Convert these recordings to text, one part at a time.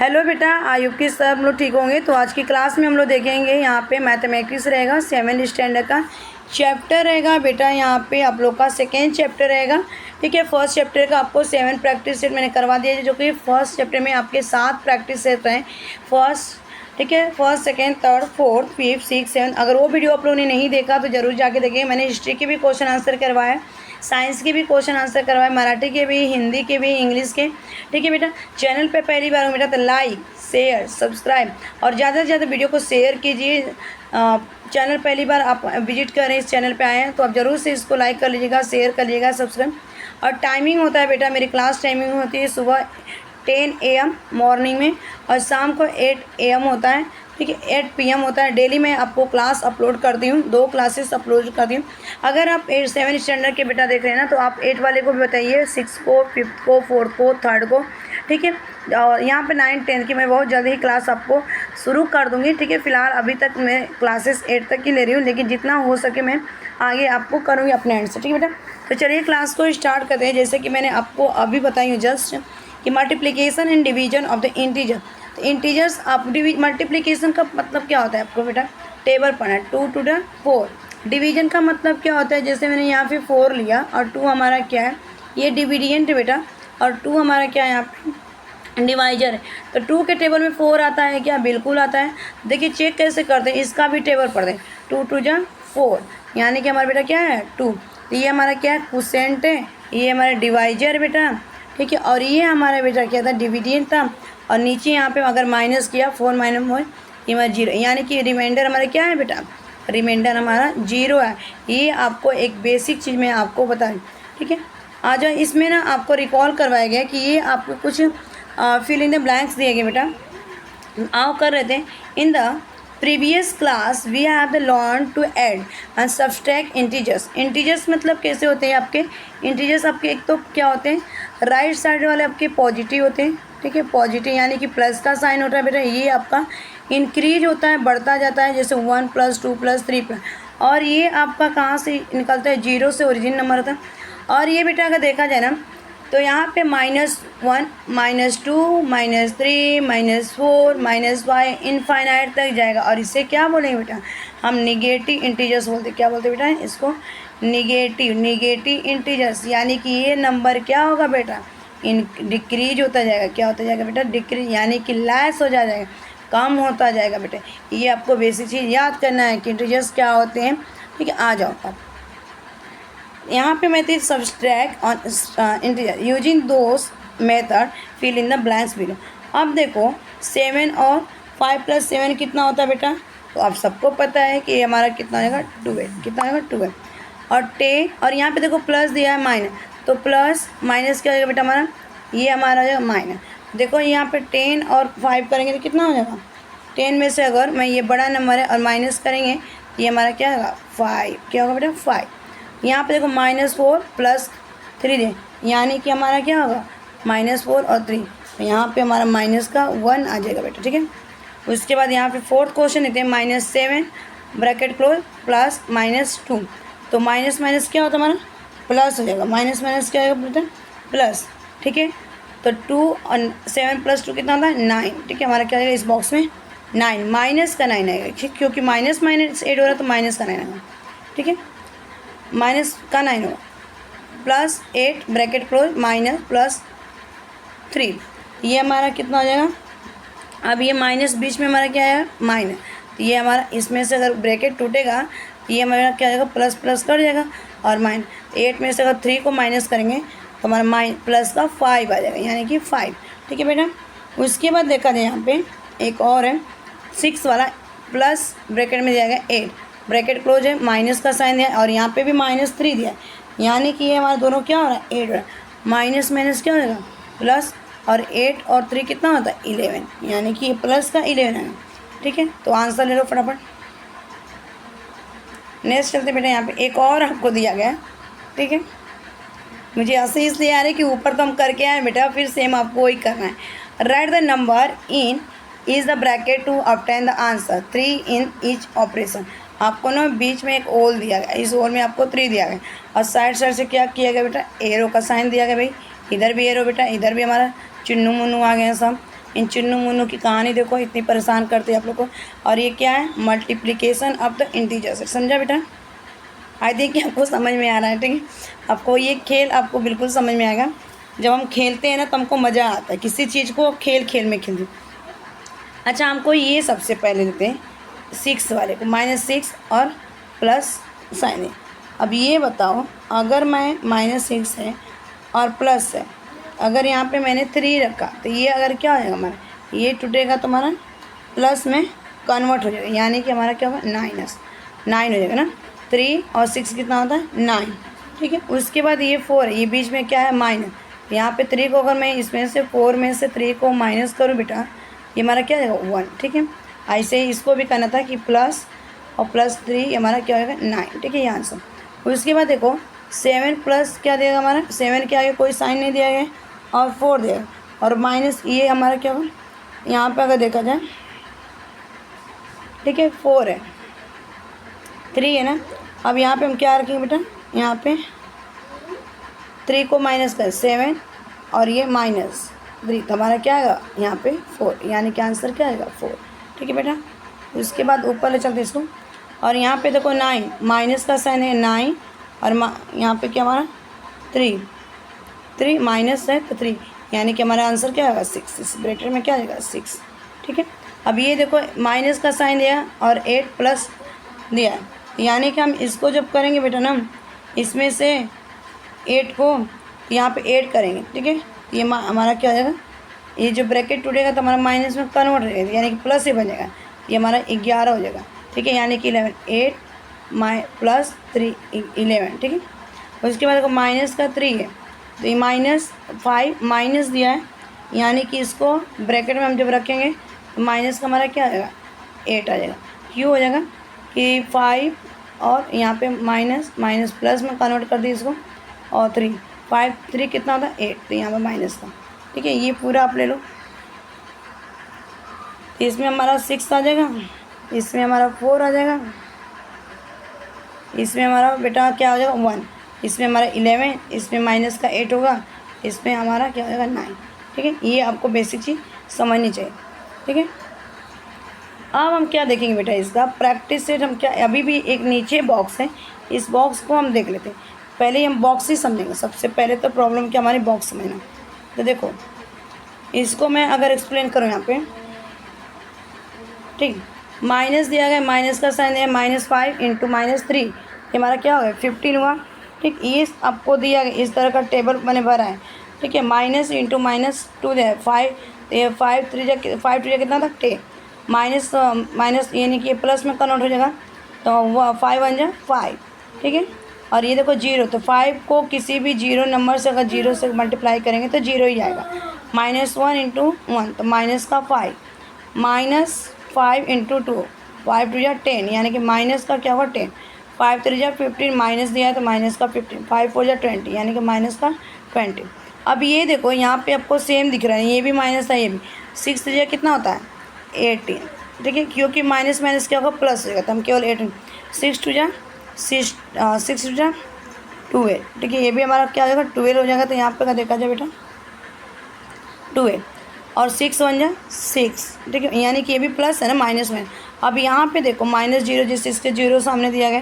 Hello बेटा, आयुब की सब लोग ठीक होंगे। तो आज की क्लास में हम लोग देखेंगे यहाँ पे मैथमेटिक्स रहेगा, 7th स्टैंडर्ड का चैप्टर रहेगा बेटा। यहाँ पे आप लोग का सेकेंड चैप्टर रहेगा, ठीक है। फर्स्ट चैप्टर का आपको 7 प्रैक्टिस सेट मैंने करवा दिया है, जो कि फर्स्ट चैप्टर में आपके 7 प्रैक्टिस सेट हैं। फर्स्ट, ठीक है, first, second, third, fourth, fifth, six, seven. अगर वो वीडियो आप लोगों ने नहीं देखा तो जरूर जाके देखिए। मैंने हिस्ट्री के भी क्वेश्चन आंसर करवाए, साइंस के भी क्वेश्चन आंसर करवाए, मराठी के भी, हिंदी के भी, इंग्लिश के, ठीक है बेटा। चैनल पे पहली बार हो बेटा तो लाइक, शेयर, सब्सक्राइब और ज़्यादा से ज़्यादा वीडियो को शेयर कीजिए। चैनल पहली बार आप विजिट करें, इस चैनल पे आए हैं तो आप ज़रूर से इसको लाइक कर लीजिएगा, शेयर कर लीजिएगा, सब्सक्राइब। और टाइमिंग होता है बेटा, मेरी क्लास टाइमिंग होती है सुबह 10 AM मॉर्निंग में, और शाम को 8 AM होता है, ठीक है, 8 PM होता है। डेली मैं आपको क्लास अपलोड करती हूँ, 2 क्लासेस अपलोड करती हूँ। अगर आप 7 स्टैंडर्ड के बेटा देख रहे हैं ना, तो आप 8 वाले को भी बताइए, 6 को, 5th को, 4th को, 3rd को, ठीक है। और यहाँ पे 9, 10 की मैं बहुत जल्द ही क्लास आपको शुरू कर दूँगी, ठीक है। फिलहाल अभी तक मैं क्लासेस 8 तक की ले रही हूँ, लेकिन जितना हो सके मैं आगे आपको करूँगी अपने एंड से, ठीक है बेटा। तो चलिए क्लास को स्टार्ट करते हैं। जैसे कि मैंने आपको अभी बताई हूँ जस्ट कि multiplication and division of the integer. तो इंटीजर्स आप मल्टीप्लिकेशन का मतलब क्या होता है आपको बेटा टेबल पढ़ना है, 2 to the 4। डिवीजन का मतलब क्या होता है, जैसे मैंने यहाँ पे 4 लिया और 2 हमारा क्या है, ये डिविडेंट है बेटा, और 2 हमारा क्या है यहाँ पे डिवाइजर है। तो 2 के टेबल में 4 आता है क्या? बिल्कुल आता है। देखिए चेक कैसे करते हैं, इसका भी टेबल पढ़ दें। 2 to the 4 यानी कि हमारा बेटा क्या है 2। तो ये हमारा क्या है क्वोशिएंट है, ये हमारा डिवाइजर बेटा, ठीक है। और ये हमारा बेटा क्या था डिविडेंट था। और नीचे यहाँ पे अगर माइनस किया 4 माइनस 1 ये हमारा 0, यानी कि रिमाइंडर हमारा क्या है बेटा, रिमाइंडर हमारा 0 है। ये आपको एक बेसिक चीज़ मैं आपको बताई, ठीक है। आ जाओ, इसमें ना आपको रिकॉल करवाया गया कि ये आपको कुछ फिल इन द ब्लैंक्स दिए गए बेटा। आओ कर रहे थे। In the previous class we have the learn to add and subtract integers. Integers मतलब कैसे होते हैं आपके इंटीजर्स, आपके एक तो क्या होते हैं राइट साइड वाले आपके पॉजिटिव होते हैं, ठीक है। पॉजिटिव यानी कि प्लस का साइन होता है बेटा, ये आपका इंक्रीज होता है, बढ़ता जाता है, जैसे 1 + 2 + 3 और ये आपका कहाँ से निकलता है 0 से ओरिजिन नंबर होता है। और ये बेटा अगर देखा जाए ना तो यहाँ पे -1 -2 -3 -4 -5 इनफाइनाइट तक जाएगा। और इसे क्या बोलेंगे बेटा, हम निगेटिव इंटीजर्स बोलते। क्या बोलते बेटा इसको? Negative integers. यानी कि ये नंबर क्या होगा बेटा डिक्रीज होता जाएगा। क्या होता जाएगा बेटा? डिक्रीज, यानी कि लेस हो जाएगा, कम होता जाएगा बेटा। ये आपको बेसिक चीज़ याद करना है कि इंटीजर्स क्या होते हैं, ठीक है। आ जाओ आप यहाँ पे मैं थी subtract on integer using those method fill in the blanks below. अब देखो 7 और 5 + 7 कितना होता है बेटा, तो आप सबको पता है कि हमारा कितना हो जाएगा 12। कितना होगा 12 और 10। और यहाँ पे देखो प्लस दिया है माइनस, तो प्लस माइनस क्या हो जाएगा बेटा हमारा, ये हमारा हो जाएगा माइनस। देखो यहाँ पे 10 और 5 करेंगे तो कितना हो जाएगा 10 में से अगर मैं ये बड़ा नंबर है और माइनस करेंगे तो ये हमारा क्या होगा 5। क्या होगा बेटा 5। यहाँ पे देखो -4 + 3 दे, यानी कि हमारा क्या होगा -4 और 3। तो यहाँ पे हमारा माइनस का 1 आ जाएगा बेटा, ठीक है। उसके बाद यहाँ पे 4th क्वेश्चन देते हैं -7 ब्रैकेट क्लोज +-2। तो माइनस माइनस क्या होता है हमारा प्लस हो जाएगा, माइनस माइनस क्या होगा बेटा प्लस, ठीक है। तो 2 और 7 + 2 कितना होता है 9, ठीक है। हमारा क्या आएगा इस बॉक्स में 9, माइनस का 9 आएगा, ठीक, क्योंकि माइनस माइनस 8 हो रहा है तो माइनस का 9 आएगा, ठीक है। माइनस का 9 होगा +8 ब्रैकेट क्लोज -+3, ये हमारा कितना हो जाएगा। अब ये माइनस बीच में हमारा क्या है माइनस, तो ये हमारा इसमें से अगर ब्रैकेट टूटेगा तो ये हमारा क्या जाएगा प्लस प्लस कर जाएगा। और -8 में से अगर 3 को माइनस करेंगे तो हमारा प्लस का 5 आ जाएगा, यानी कि 5, ठीक है बेटा। उसके बाद देखा जाए यहाँ पे एक और है 6 वाला, प्लस ब्रैकेट में जाएगा 8 ब्रैकेट क्लोज है, माइनस का साइन दिया और यहाँ पे भी -3 दिया, यानी कि ये हमारा दोनों क्या हो रहा है 8 हो रहा है। माइनस माइनस क्या हो जाएगा प्लस, और 8 और 3 कितना होता है 11, यानी कि ये प्लस का 11 है, ठीक है। तो आंसर ले लो फटाफट। नेक्स्ट चलते बेटा, यहाँ पे एक और आपको दिया गया, ठीक है। मुझे ऐसे इसलिए आ रहा है कि ऊपर तो हम करके आए बेटा, फिर सेम आपको वही करना है। Write the number in is the bracket to obtain the answer 3 in each operation. आपको ना बीच में एक ओल दिया गया, इस ओल में आपको 3 दिया गया और साइड साइड से क्या किया गया बेटा एरो का साइन दिया गया। भाई इधर भी एरो बेटा, इधर भी हमारा चुन्नू मुन्नू आ गए हैं सब। इन चुन्नू मुन्नू की कहानी देखो, इतनी परेशान करते हैं आप लोग को। और ये क्या है, मल्टीप्लिकेशन ऑफ द इंटीजर्स। समझा बेटा? आई थिंक कि आपको समझ में आ रहा है, ठीक है। आपको ये खेल आपको बिल्कुल समझ में आएगा। जब हम खेलते हैं ना तो हमको मज़ा आता है, किसी चीज़ को खेल खेल में खेलते। अच्छा, हमको ये सबसे पहले देते हैं 6 वाले को, -6 और प्लस साइन है। अब ये बताओ, अगर मैं -6 है और प्लस है, अगर यहाँ पे मैंने 3 रखा तो ये अगर क्या हो जाएगा हमारा, ये टूटेगा तो हमारा प्लस में कन्वर्ट हो जाएगा, यानी कि हमारा क्या होगा, 9 हो जाएगा ना। 3 और 6 कितना होता है, 9, ठीक है। उसके बाद ये 4 है, ये बीच में क्या है, माइनस। यहाँ पे 3 को अगर मैं इसमें से 4 में से 3 को माइनस करूँ बेटा, ये हमारा क्या होगा, 1, ठीक है। ऐसे ही इसको भी करना था कि प्लस और +3 ये हमारा क्या होगा, 9, ठीक है, ये आंसर। उसके बाद देखो 7 प्लस क्या देगा हमारा, 7 के आगे कोई साइन नहीं दिया गया और 4 देगा, और माइनस ये हमारा क्या होगा, यहाँ पे अगर देखा जाए, ठीक है, 4 है, 3 है ना। अब यहाँ पे हम क्या रखेंगे बेटा, यहाँ पे 3 को माइनस कर 7 और ये -3, तो हमारा क्या आएगा यहाँ पे 4, यानी कि आंसर क्या आएगा, 4, ठीक है बेटा। उसके बाद ऊपर ले चलते इसको, और यहाँ पे देखो 9, माइनस का साइन है 9, और यहाँ पे क्या हमारा 3 माइनस है तो 3, यानी कि हमारा आंसर क्या आएगा, 6। इस ब्रैकेट में क्या आएगा, 6, ठीक है। अब ये देखो माइनस का साइन दिया और 8 प्लस दिया, यानी कि हम इसको जब करेंगे बेटा ना, इसमें से 8 को यहाँ पे 8 करेंगे, ठीक है। ये हमारा क्या हो जाएगा, ये जो ब्रैकेट टूटेगा तो हमारा माइनस में कन्वर्ट हो जाएगा, यानी कि प्लस ही बनेगा, ये हमारा 11 हो जाएगा, ठीक है, यानी कि 11, 8 +3 11, ठीक है। उसके बाद देखो माइनस का 3 है, तो ये -5 माइनस दिया है, यानी कि इसको ब्रैकेट में हम जब रखेंगे तो माइनस का हमारा क्या आ जाएगा, 8 आ जाएगा। क्यों हो जाएगा कि 5 और यहाँ पे माइनस प्लस में कन्वर्ट कर दी इसको, और 3 कितना होता है, 8, तो यहाँ पे माइनस का, ठीक है। ये पूरा आप ले लो, तो इसमें हमारा 6 आ जाएगा, इसमें हमारा 4 आ जाएगा, इसमें हमारा बेटा क्या हो जाएगा, 1, इसमें हमारा 11, इसमें माइनस का 8 होगा, इसमें हमारा क्या हो जाएगा, 9, ठीक है। ये आपको बेसिक चीज़ समझनी चाहिए, ठीक है। अब हम क्या देखेंगे बेटा, इसका प्रैक्टिस सेट हम क्या, अभी भी एक नीचे बॉक्स है, इस बॉक्स को हम देख लेते हैं। पहले हम बॉक्स ही समझेंगे, सबसे पहले तो प्रॉब्लम क्या हमारी बॉक्स समझना। तो देखो इसको मैं अगर एक्सप्लेन करूँ यहाँ पे, ठीक, माइनस दिया गया, माइनस का साइन है, -5 × -3, ये हमारा क्या हो गया, 15 हुआ, ठीक। ये आपको दिया गया, इस तरह का टेबल मैंने भरा है, ठीक है। माइनस × -2 दिया है, 5, ये 5 3 कितना था, 10, माइनस यानी कि ये प्लस में कन्वर्ट हो जाएगा, तो 5 1 जा 5, ठीक है। और ये देखो 0, तो 5 को किसी भी 0 नंबर से अगर 0 से मल्टीप्लाई करेंगे तो 0 ही आएगा। -1 × 1 तो माइनस का 5, -5 × 2, 5 2 जा 10, यानी कि माइनस का क्या होगा, 10, 5 3 जा 15, माइनस दिया है तो माइनस का 15, 5 4 जा 20, यानी कि माइनस का 20। अब ये देखो यहाँ पे आपको सेम दिख रहा है, ये भी माइनस था, ये भी, 6 3 जा कितना होता है, 18, ठीक है, क्योंकि माइनस माइनस क्या होगा, प्लस हो जाएगा, तो हम केवल 18, 6 2 जा 12, ठीक है। ये भी हमारा क्या हो जाएगा, 12 हो जाएगा, तो यहाँ पे क्या देखा जाए बेटा, 12, और 6 1 जा 6, ठीक है, यानी कि ये भी प्लस है ना, माइनस में। अब यहाँ पे देखो -0, जिस इसके 0 सामने दिया गया,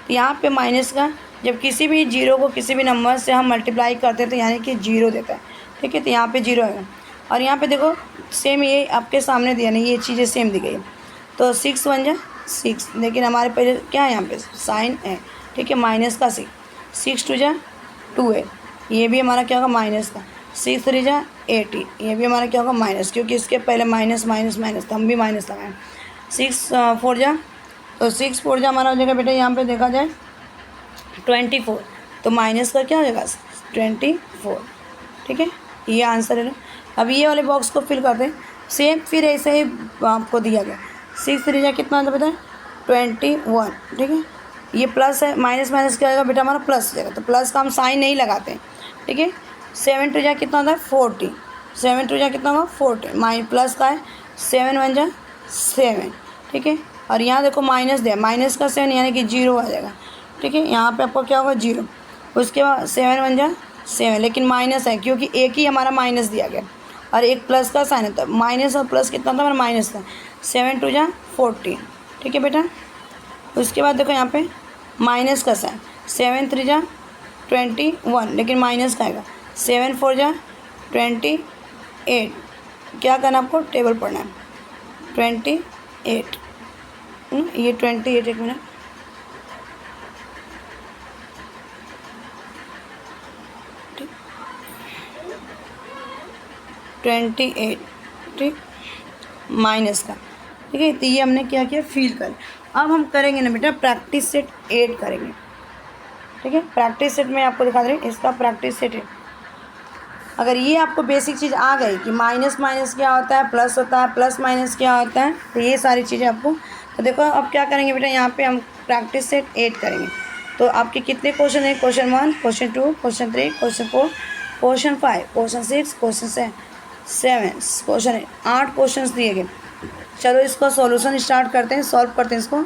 तो यहाँ पे माइनस का, जब किसी भी 0 को किसी भी नंबर से हम मल्टीप्लाई करते हैं तो यानी कि 0 देता है, ठीक है, तो यहाँ पे 0 आएगा। और यहाँ पे देखो सेम ये आपके सामने दिया नहीं, ये चीज़ें सेम दी गई है, तो 6 1 जा 6, लेकिन हमारे पहले क्या है, यहाँ पे साइन है, ठीक है, माइनस का 6, 6 2 जा 2 ये भी हमारा क्या होगा, माइनस का, 6 3 जा 80, ये भी हमारा क्या होगा, माइनस, क्योंकि इसके पहले माइनस तो हम भी माइनस लगाएं। 6 4 जा, तो 6 4 जा हमारा हो जाएगा बेटा, यहाँ पे देखा जाए 24, तो माइनस का क्या हो जाएगा, 24, ठीक है, ये आंसर है। अब ये वाले बॉक्स को फिल करते हैं सेम, फिर ऐसे ही आपको दिया गया, 6 3 जा कितना होता है बेटा, 21, ठीक है। ये प्लस है, माइनस क्या आएगा बेटा, हमारा प्लस हो जाएगा, तो प्लस का हम साइन नहीं लगाते हैं, ठीक है। 7 2 जा कितना होता है, 40, 7 2 जा कितना होगा, 40, माइनस प्लस का है, 7 1 जा 7, ठीक है। और यहाँ देखो माइनस दिया, माइनस का 7 यानी कि 0 आ जाएगा, ठीक है, यहाँ पे आपको क्या होगा, 0। उसके बाद 7 1 जा 7, लेकिन माइनस है क्योंकि एक ही हमारा माइनस दिया गया, और एक प्लस का साइन होता है, माइनस और प्लस कितना था हमारा माइनस था, 7 टू जा 14, ठीक है बेटा। उसके बाद देखो यहाँ पे माइनस का साइन, 7 3 जा 21, लेकिन माइनस का आएगा, 7 4 जा 28, क्या करना आपको टेबल पढ़ना है, 28, ये 28, एक मिनट, ठीक, 28, ठीक, माइनस का, ठीक है। तो ये हमने क्या किया, फील कर। अब हम करेंगे ना बेटा प्रैक्टिस सेट 8 करेंगे, ठीक है। प्रैक्टिस सेट में आपको दिखा दे रही, इसका प्रैक्टिस सेट है। अगर ये आपको बेसिक चीज़ आ गई कि माइनस माइनस क्या होता है, प्लस होता है, प्लस माइनस क्या होता है, तो ये सारी चीज़ें आपको, तो देखो अब क्या करेंगे बेटा, यहाँ पे हम प्रैक्टिस सेट 8 करेंगे। तो आपके कितने क्वेश्चन हैं, question 1, question 2, question 3, question 4, question 5, question 6, question 7, question 8 question दिए गए। चलो इसका सॉल्यूशन स्टार्ट करते हैं, सॉल्व करते हैं इसको।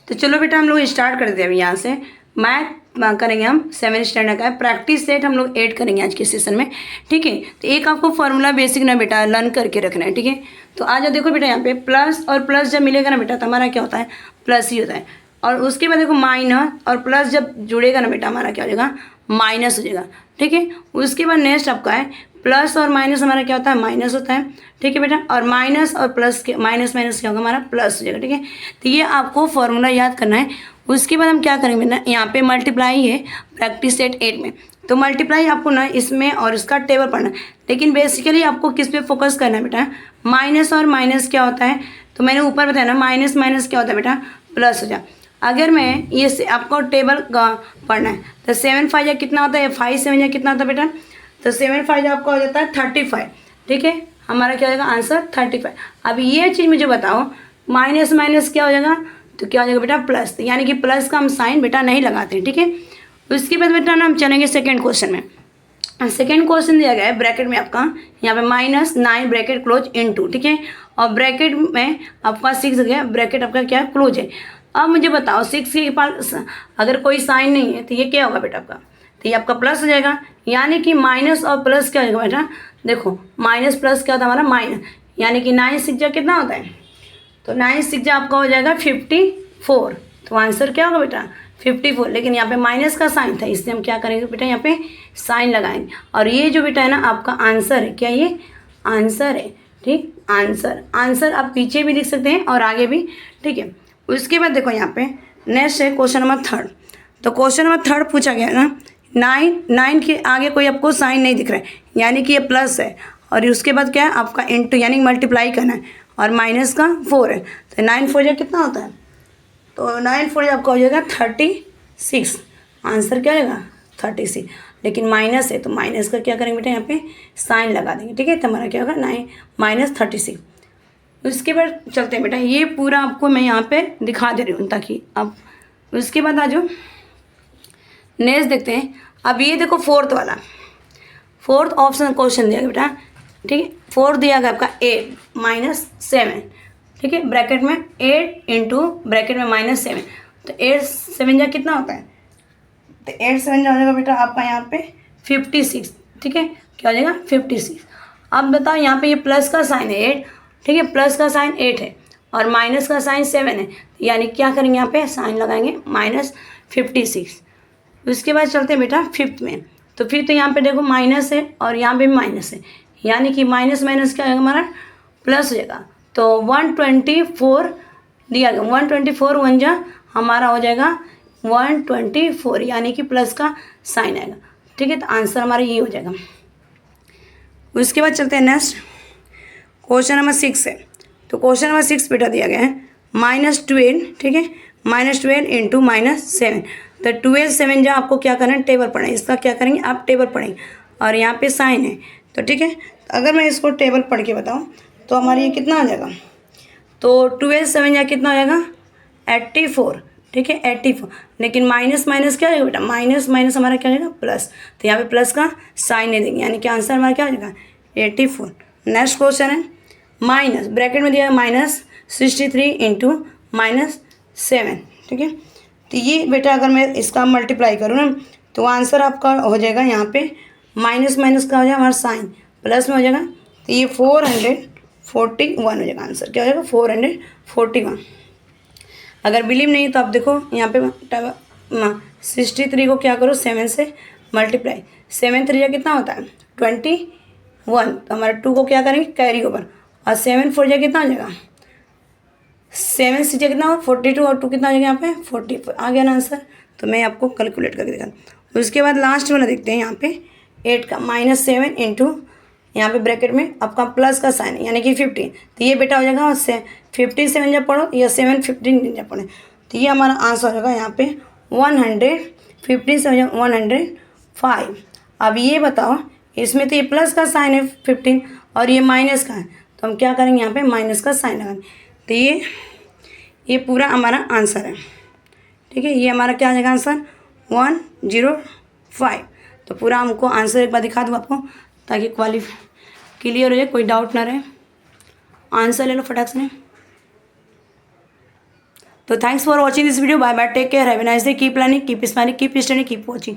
तो चलो बेटा हम लोग स्टार्ट करते हैं। अभी यहाँ से मैथ करेंगे हम 7 स्टैंडर्ड का है, प्रैक्टिस सेट हम लोग 8 करेंगे आज के सेशन में, ठीक है। तो एक आपको फार्मूला बेसिक ना बेटा लर्न करके रखना है, ठीक है। तो आज देखो बेटा यहाँ पे प्लस और प्लस जब मिलेगा ना बेटा तो हमारा क्या होता है, प्लस ही होता है। और उसके बाद देखो माइनस और प्लस जब जुड़ेगा ना बेटा हमारा क्या हो जाएगा, माइनस हो जाएगा, ठीक है। उसके बाद नेक्स्ट आपका है प्लस और माइनस, हमारा क्या होता है, माइनस होता है, ठीक है बेटा। और माइनस और प्लस के माइनस माइनस क्या होगा, हमारा प्लस हो जाएगा, ठीक है। तो ये आपको फॉर्मूला याद करना है। उसके बाद हम क्या करेंगे ना, यहाँ पे मल्टीप्लाई है प्रैक्टिस सेट 8 में, तो मल्टीप्लाई आपको ना इसमें और इसका टेबल पढ़ना है। लेकिन बेसिकली आपको किस पे फोकस करना है बेटा, माइनस और माइनस क्या होता है, तो मैंने ऊपर बताया ना माइनस माइनस क्या होता है बेटा, प्लस हो जाए। अगर मैं ये से आपको टेबल का पढ़ना है तो 7 5 या कितना होता है, 5 7 या कितना होता है बेटा, तो 7 5 आपका हो जाता है 35, ठीक है। हमारा क्या हो जाएगा आंसर 35। अब ये चीज़ मुझे बताओ, माइनस माइनस क्या हो जाएगा, तो क्या हो जाएगा बेटा प्लस, यानी कि प्लस का हम साइन बेटा नहीं लगाते, ठीक है। उसके बाद बेटा ना हम चलेंगे सेकेंड क्वेश्चन में। सेकेंड क्वेश्चन दिया गया है ब्रैकेट में आपका यहाँ पे -9 ब्रैकेट क्लोज इनटू, ठीक है। और ब्रैकेट में आपका 6 गया, ब्रैकेट आपका क्या क्लोज है। अब मुझे बताओ 6 के पास अगर कोई साइन नहीं है तो ये क्या होगा बेटा आपका, तो ये आपका प्लस हो जाएगा। यानी कि माइनस और प्लस क्या हो जाएगा बेटा, देखो माइनस प्लस क्या होता है हमारा माइनस, यानी कि 9 6 कितना होता है, तो 9 6 आपका हो जाएगा 54। तो आंसर क्या होगा बेटा 54। लेकिन यहाँ पे माइनस का साइन था, इससे हम क्या करेंगे बेटा, यहाँ पे साइन लगाएंगे। और ये जो बेटा है ना आपका आंसर है, क्या ये आंसर है, ठीक। आंसर आप पीछे भी लिख सकते हैं और आगे भी, ठीक है। उसके बाद देखो यहाँ पे नेक्स्ट है क्वेश्चन नंबर 3। तो क्वेश्चन नंबर 3 पूछा गया ना, 9 के आगे कोई आपको साइन नहीं दिख रहा है, यानी कि ये प्लस है। और उसके बाद क्या है आपका इंटू, यानी मल्टीप्लाई करना है, और माइनस का 4 है, तो 9 4 कितना होता है, तो 9 4 आपका हो जाएगा 36। आंसर क्या आएगा 36। लेकिन माइनस है तो माइनस का क्या करेंगे बेटा, यहाँ पे साइन लगा देंगे, ठीक है। तो हमारा क्या होगा -36। उसके बाद चलते हैं बेटा, ये पूरा आपको मैं यहाँ पे दिखा दे रही हूँ ताकि आप, उसके बाद आ जाओ नेक्स्ट देखते हैं। अब ये देखो फोर्थ वाला, फोर्थ ऑप्शन क्वेश्चन दिया गया बेटा, ठीक है। 4 दिया गया आपका 8 -7, ठीक है। ब्रैकेट में 8 इंटू ब्रैकेट में -7, तो 8 7 जा कितना होता है, तो 8 7 जा हो जाएगा बेटा आपका यहाँ पे 56, ठीक है। क्या हो जाएगा 56। अब बताओ यहाँ पे ये प्लस का साइन है 8, ठीक है, प्लस का साइन 8 है और माइनस का साइन 7 है, यानी क्या करेंगे यहाँ पे साइन लगाएंगे -56। उसके बाद चलते हैं बेटा फिफ्थ में। तो फिफ्थ यहाँ पे देखो माइनस है और यहाँ पे भी माइनस है, यानी कि माइनस माइनस क्या होगा हमारा प्लस हो जाएगा। तो 124 दिया गया, 124 1 जा हमारा हो जाएगा 124, यानी कि प्लस का साइन आएगा, ठीक है। तो आंसर हमारा ये हो जाएगा। उसके बाद चलते हैं नेक्स्ट क्वेश्चन नंबर 6 है। तो क्वेश्चन नंबर 6 बेटा दिया गया है -12, ठीक है, -12 इंटू -7। तो 12 7 जा आपको क्या करना है टेबल पढ़ना है, इसका क्या करेंगे आप टेबल पढ़ेंगे। और यहाँ पे साइन है, तो ठीक है। अगर मैं इसको टेबल पढ़ के बताऊँ तो हमारा ये कितना आ जाएगा, तो 12 7 या कितना हो जाएगा 84, ठीक है 84। लेकिन माइनस माइनस क्या हो जाएगा बेटा, माइनस माइनस हमारा क्या हो जाएगा प्लस, तो यहाँ पे प्लस का साइन नहीं देंगे, यानी कि आंसर हमारा क्या हो जाएगा 84। नेक्स्ट क्वेश्चन है माइनस, ब्रैकेट में दिया है -63 इंटू -7, ठीक है। तो ये बेटा अगर मैं इसका मल्टीप्लाई करूँ ना तो आंसर आपका हो जाएगा यहाँ पे माइनस माइनस का हो जाएगा हमारा साइन, प्लस में हो जाएगा, तो ये 441 हो जाएगा आंसर। क्या हो जाएगा? 441। अगर बिलीव नहीं तो आप देखो यहाँ पे 63 को क्या करो 7 से मल्टीप्लाई, 7 3 कितना होता है 21, तो हमारा 2 को क्या करेंगे कैरी ओवर, और 7 4 कितना हो जाएगा 7 6 कितना हो 42, और 2 कितना हो जाएगा यहाँ पे 44, आ गया ना आंसर। तो मैं आपको कैलकुलेट करके दिखाता। उसके बाद लास्ट वाला देखते हैं यहाँ पे 8 का -7 इंटू यहाँ पे ब्रैकेट में आपका प्लस का साइन यानी कि 15, तो ये बेटा हो जाएगा उससे 57 जब पढ़ो या 715 जब पढ़े, तो ये हमारा आंसर हो जाएगा यहाँ पे 157 105। अब ये बताओ इसमें तो ये प्लस का साइन है 15 और ये माइनस का है, तो हम क्या करेंगे यहाँ पे माइनस का साइन लगाएंगे, तो ये पूरा हमारा आंसर है। ठीक है, ये हमारा क्या आ जाएगा आंसर 105। तो पूरा हमको आंसर एक बार दिखा दूँ आपको ताकि क्लियर हो जाए, कोई डाउट ना रहे। आंसर ले लो फटाक से। तो thanks for watching this video, bye bye, take care, have a nice day, keep learning, keep smiling, keep studying, keep watching.